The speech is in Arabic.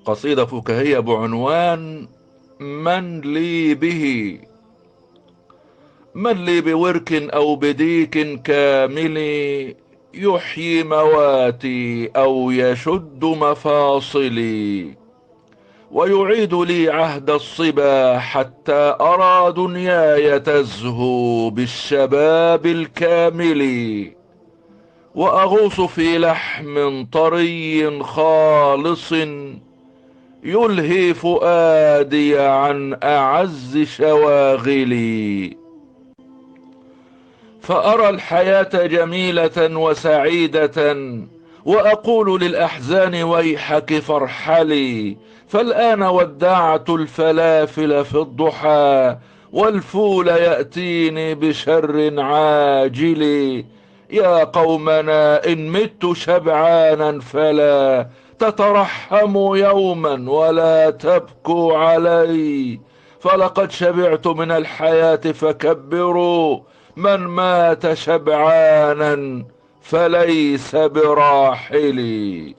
قصيدة فكاهية بعنوان من لي به. من لي بورك أو بديك كامل، يحيي مواتي أو يشد مفاصلي، ويعيد لي عهد الصبا حتى أرى دنياي تزهو بالشباب الكامل، وأغوص في لحم طري خالص يلهي فؤادي عن أعز شواغلي، فأرى الحياة جميلة وسعيدة، وأقول للأحزان ويحك فارحلي، فالآن ودعت الفلافل في الضحى، والفول يأتيني بشر عاجل. يا قومنا إن مت شبعانا فلا تترحموا يوما ولا تبكوا علي، فلقد شبعت من الحياة فكبروا، من مات شبعانا فليس براحلي.